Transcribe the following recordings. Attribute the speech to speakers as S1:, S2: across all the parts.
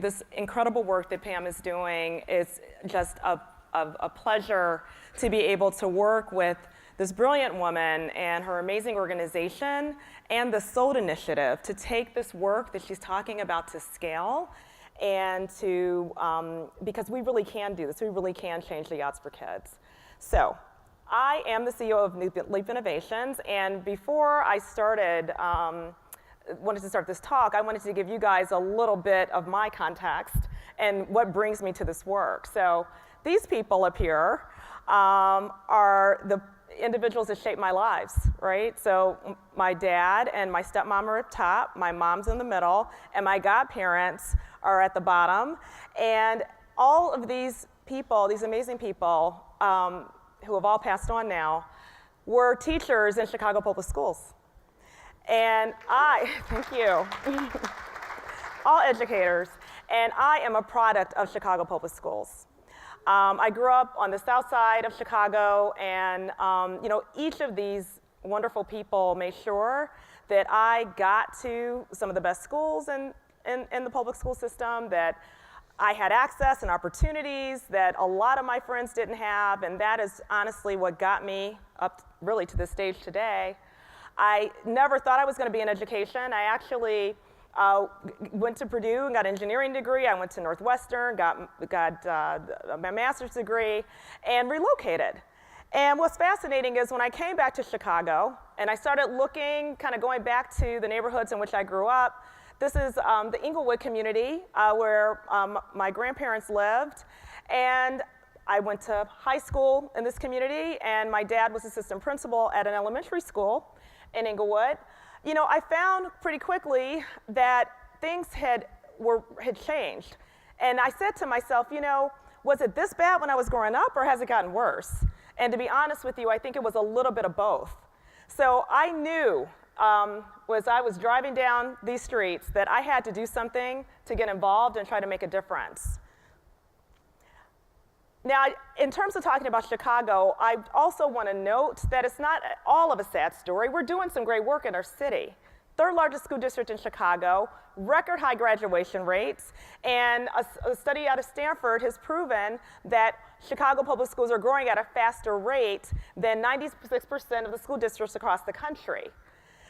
S1: this incredible work that Pam is doing is just a pleasure to be able to work with this brilliant woman and her amazing organization and the SOLD initiative to take this work that she's talking about to scale and to, because we really can do this, we really can change the odds for kids. So, I am the CEO of Leap Innovations, and before I wanted to start this talk, I wanted to give you guys a little bit of my context and what brings me to this work. So these people up here are the individuals that shaped my lives, right? So my dad and my stepmom are up top, my mom's in the middle, and my godparents are at the bottom. And all of these people, these amazing people, who have all passed on now, were teachers in Chicago public schools. And thank you, all educators, and I am a product of Chicago public schools. I grew up on the south side of Chicago, and each of these wonderful people made sure that I got to some of the best schools in the public school system, that I had access and opportunities that a lot of my friends didn't have, and that is honestly what got me up really to this stage today. I never thought I was going to be in education. I actually went to Purdue and got an engineering degree. I went to Northwestern, got my master's degree, and relocated. And what's fascinating is when I came back to Chicago and I started looking, kind of going back to the neighborhoods in which I grew up. This is the Inglewood community where my grandparents lived. And I went to high school in this community, and my dad was assistant principal at an elementary school in Inglewood. I found pretty quickly that things had changed. And I said to myself, was it this bad when I was growing up, or has it gotten worse? And to be honest with you, I think it was a little bit of both. So I knew, as I was driving down these streets, that I had to do something to get involved and try to make a difference. Now, in terms of talking about Chicago, I also want to note that it's not all of a sad story. We're doing some great work in our city. Third largest school district in Chicago, record high graduation rates, and a study out of Stanford has proven that Chicago public schools are growing at a faster rate than 96% of the school districts across the country.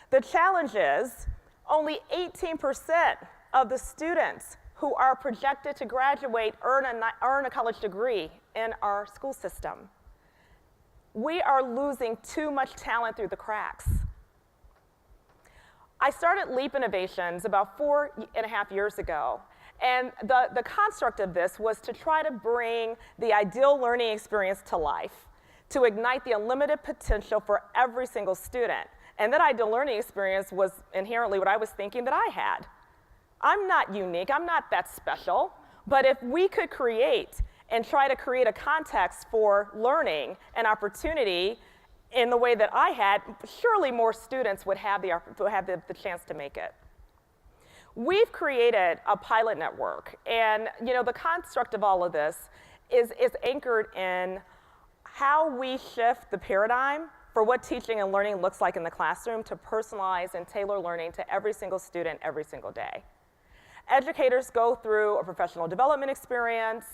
S1: The challenge is only 18% of the students who are projected to graduate earn a college degree in our school system. We are losing too much talent through the cracks. I started Leap Innovations about 4.5 years ago, and the construct of this was to try to bring the ideal learning experience to life, to ignite the unlimited potential for every single student. And that ideal learning experience was inherently what I was thinking that I had. I'm not unique, I'm not that special, but if we could create and try to create a context for learning and opportunity in the way that I had, surely more students would have the chance to make it. We've created a pilot network, and the construct of all of this is anchored in how we shift the paradigm for what teaching and learning looks like in the classroom to personalize and tailor learning to every single student every single day. Educators go through a professional development experience,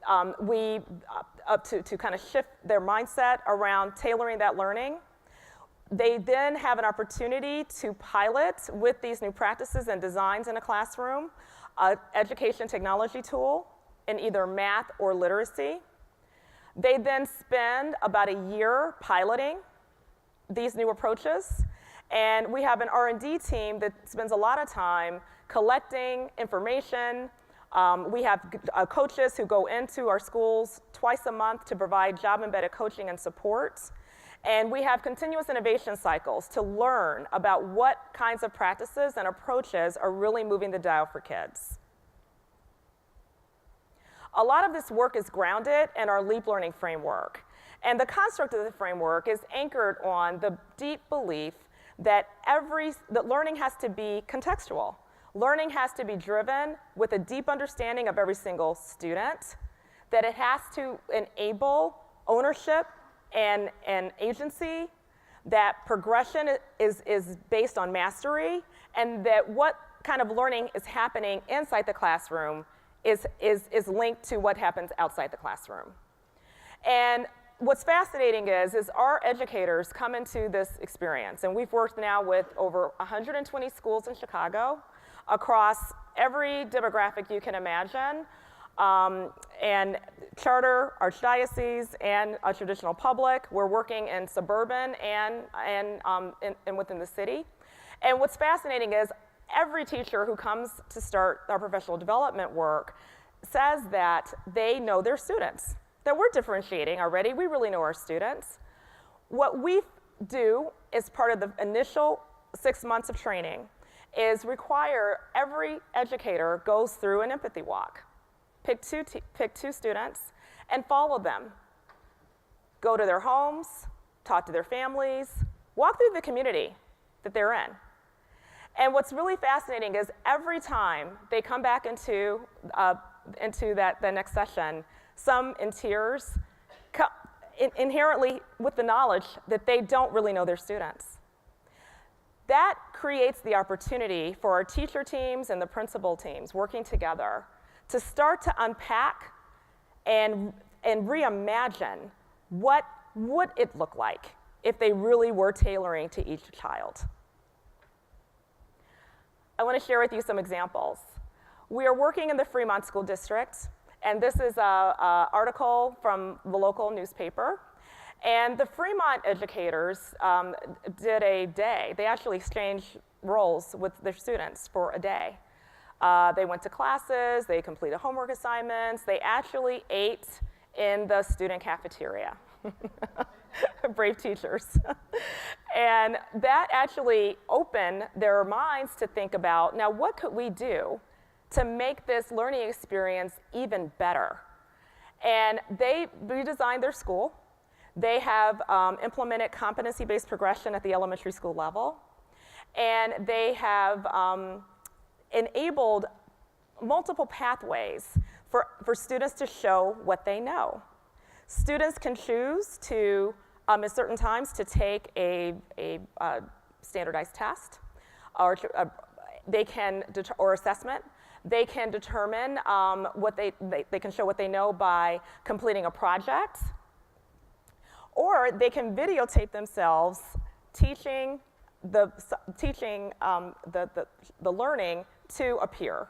S1: to kind of shift their mindset around tailoring that learning. They then have an opportunity to pilot with these new practices and designs in a classroom, an education technology tool in either math or literacy. They then spend about a year piloting these new approaches, and we have an R&D team that spends a lot of time collecting information. We have coaches who go into our schools twice a month to provide job-embedded coaching and support. And we have continuous innovation cycles to learn about what kinds of practices and approaches are really moving the dial for kids. A lot of this work is grounded in our Leap Learning framework. And the construct of the framework is anchored on the deep belief that learning has to be contextual. Learning has to be driven with a deep understanding of every single student, that it has to enable ownership and agency, that progression is based on mastery, and that what kind of learning is happening inside the classroom is linked to what happens outside the classroom. And what's fascinating is our educators come into this experience, and we've worked now with over 120 schools in Chicago across every demographic you can imagine, and charter, archdiocese, and a traditional public. We're working in suburban and within the city. And what's fascinating is every teacher who comes to start our professional development work says that they know their students, that we're differentiating already. We really know our students. What we do as part of the initial 6 months of training is require every educator goes through an empathy walk. Pick two students and follow them. Go to their homes, talk to their families, walk through the community that they're in. And what's really fascinating is every time they come back into the next session, some in tears, inherently with the knowledge that they don't really know their students. That creates the opportunity for our teacher teams and the principal teams working together to start to unpack and reimagine what would it look like if they really were tailoring to each child. I want to share with you some examples. We are working in the Fremont School District, and this is an article from the local newspaper. And the Fremont educators did a day. They actually exchanged roles with their students for a day. They went to classes, they completed homework assignments, they actually ate in the student cafeteria. Brave teachers. And that actually opened their minds to think about, now what could we do to make this learning experience even better? And they redesigned their school. They have implemented competency-based progression at the elementary school level. And they have enabled multiple pathways for students to show what they know. Students can choose to, at certain times, to take a standardized test, or or assessment. They can determine they can show what they know by completing a project, or they can videotape themselves teaching the learning to a peer.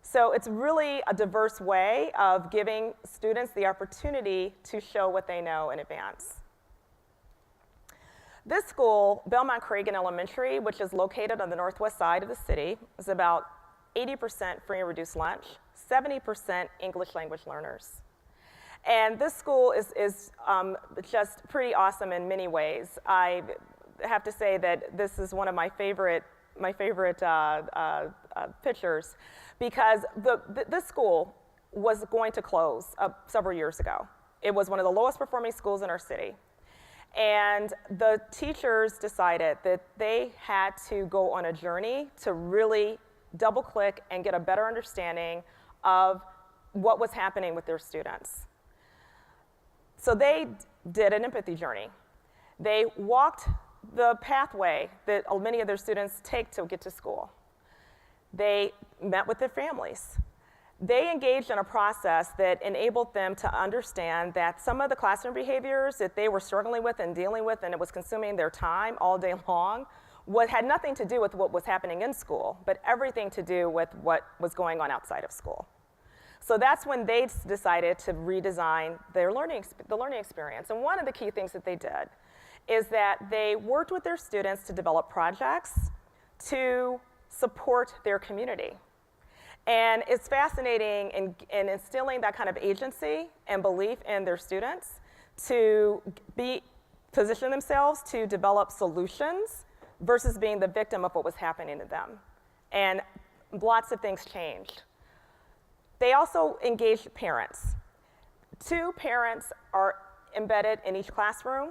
S1: So it's really a diverse way of giving students the opportunity to show what they know in advance. This school, Belmont Cragen Elementary, which is located on the northwest side of the city, is about 80% free and reduced lunch, 70% English language learners. And this school is just pretty awesome in many ways. I have to say that this is one of my favorite pictures, because this school was going to close several years ago. It was one of the lowest performing schools in our city. And the teachers decided that they had to go on a journey to really double click and get a better understanding of what was happening with their students. So they did an empathy journey. They walked the pathway that many of their students take to get to school. They met with their families. They engaged in a process that enabled them to understand that some of the classroom behaviors that they were struggling with and dealing with, and it was consuming their time all day long, had nothing to do with what was happening in school, but everything to do with what was going on outside of school. So that's when they decided to redesign the learning experience. And one of the key things that they did is that they worked with their students to develop projects to support their community. And it's fascinating in instilling that kind of agency and belief in their students to position themselves to develop solutions versus being the victim of what was happening to them. And lots of things changed. They also engaged parents. 2 parents are embedded in each classroom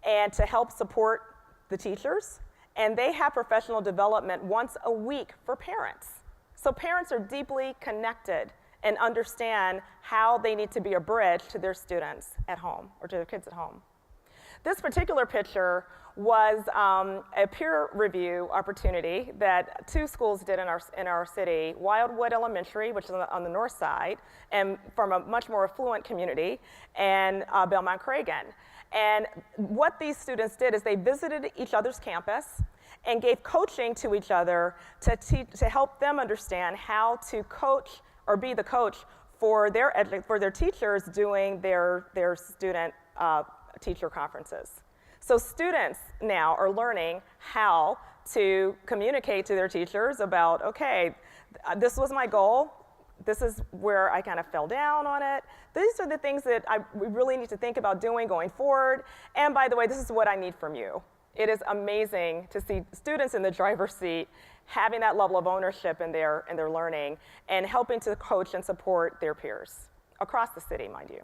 S1: and to help support the teachers. And they have professional development once a week for parents. So parents are deeply connected and understand how they need to be a bridge to their students at home or to their kids at home. This particular picture was a peer review opportunity that 2 schools did in our city, Wildwood Elementary, which is on the north side, and from a much more affluent community, and Belmont Cragen. And what these students did is they visited each other's campus and gave coaching to each other to help them understand how to coach or be the coach for their teachers doing their student teacher conferences. So students now are learning how to communicate to their teachers about, okay, this was my goal, this is where I kind of fell down on it, these are the things that we really need to think about doing going forward, and by the way, this is what I need from you. It is amazing to see students in the driver's seat having that level of ownership in their learning and helping to coach and support their peers across the city, mind you.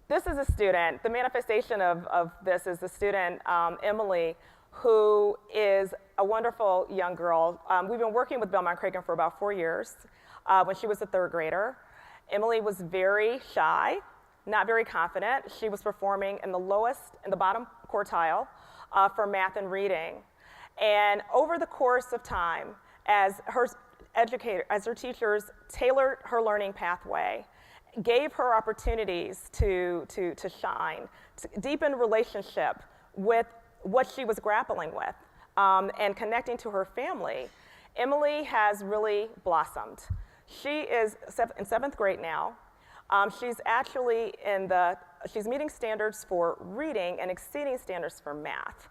S1: This is a student. The manifestation of this is the student, Emily, who is a wonderful young girl. We've been working with Belmont Cragen for about 4 years. When she was a 3rd grader, Emily was very shy, not very confident. She was performing in the bottom quartile for math and reading. And over the course of time, as her teachers tailored her learning pathway, gave her opportunities to shine, to deepen relationship with what she was grappling with, and connecting to her family, Emily has really blossomed. She is in 7th grade now. She's actually she's meeting standards for reading and exceeding standards for math.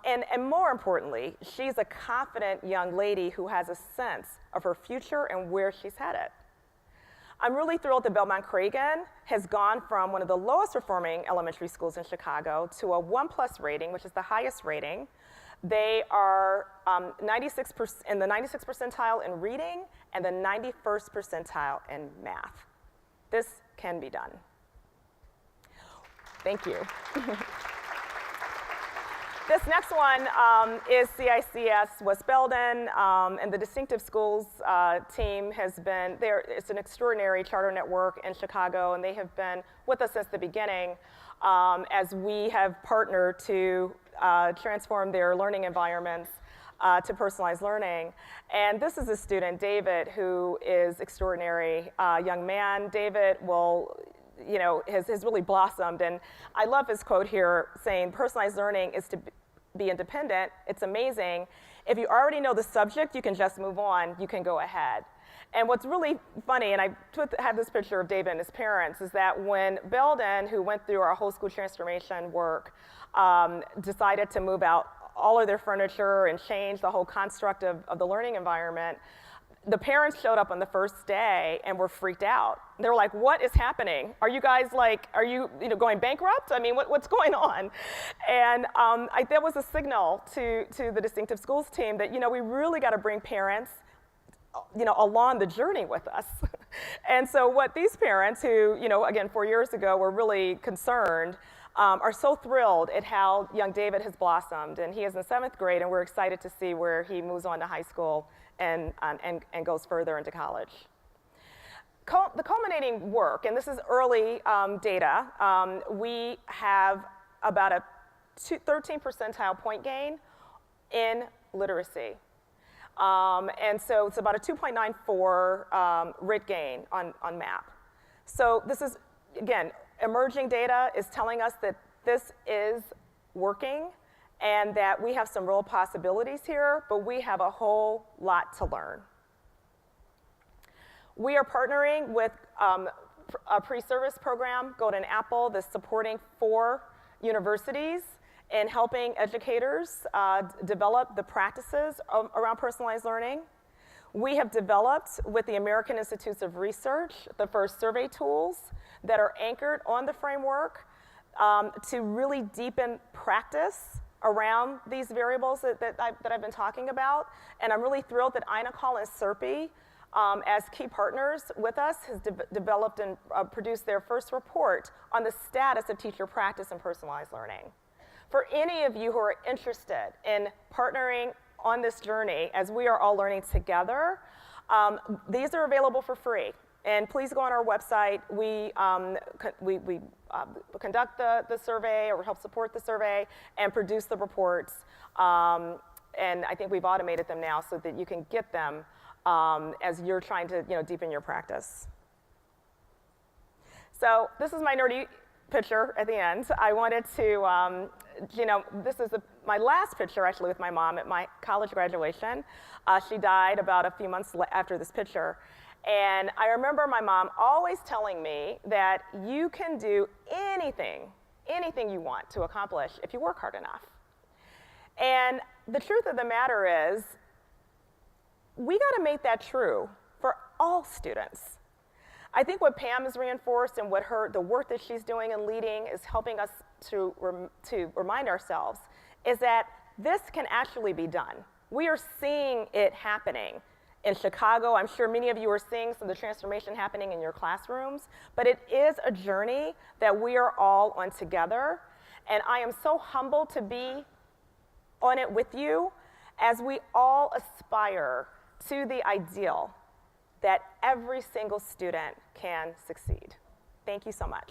S1: And more importantly, she's a confident young lady who has a sense of her future and where she's headed. I'm really thrilled that Belmont Cragen has gone from one of the lowest performing elementary schools in Chicago to a 1+ rating, which is the highest rating. They are in the 96th percentile in reading and the 91st percentile in math. This can be done. Thank you. This next one is CICS West Belden, and the Distinctive Schools team has been there. It's an extraordinary charter network in Chicago, and they have been with us since the beginning as we have partnered to transform their learning environments to personalized learning. And this is a student, David, who is extraordinary young man. David has really blossomed. And I love his quote here saying, personalized learning is to be independent. It's amazing. If you already know the subject, you can just move on. You can go ahead. And what's really funny, and I have this picture of David and his parents, is that when Belden, who went through our whole school transformation work, decided to move out all of their furniture and change the whole construct of the learning environment, the parents showed up on the first day and were freaked out. They were like, what is happening? Are you guys going bankrupt? I mean, what's going on? And that was a signal to the Distinctive Schools team that, we really got to bring parents, along the journey with us. And so what these parents who, again, 4 years ago were really concerned, are so thrilled at how young David has blossomed. And he is in 7th grade, and we're excited to see where he moves on to high school and goes further into college. The culminating work, and this is early data, we have about a 13 percentile point gain in literacy. And so it's about a 2.94 RIT gain on MAP. So this is, again, emerging data is telling us that this is working and that we have some real possibilities here, but we have a whole lot to learn. We are partnering with a pre-service program, Golden Apple, that's supporting 4 universities in helping educators develop the practices around personalized learning. We have developed with the American Institutes of Research the first survey tools that are anchored on the framework to really deepen practice around these variables that I've been talking about. And I'm really thrilled that INACOL and SERPI, as key partners with us, has developed and produced their first report on the status of teacher practice and personalized learning. For any of you who are interested in partnering on this journey, as we are all learning together, these are available for free. And please go on our website. We conduct the survey or help support the survey and produce the reports. And I think we've automated them now so that you can get them as you're trying to deepen your practice. So this is my nerdy picture at the end. I wanted to, this is my last picture actually with my mom at my college graduation. She died about a few months after this picture. And I remember my mom always telling me that you can do anything you want to accomplish if you work hard enough. And the truth of the matter is, we got to make that true for all students. I think what Pam has reinforced and what the work that she's doing and leading is helping us to remind ourselves is that this can actually be done. We are seeing it happening. In Chicago, I'm sure many of you are seeing some of the transformation happening in your classrooms, but it is a journey that we are all on together, and I am so humbled to be on it with you as we all aspire to the ideal that every single student can succeed. Thank you so much.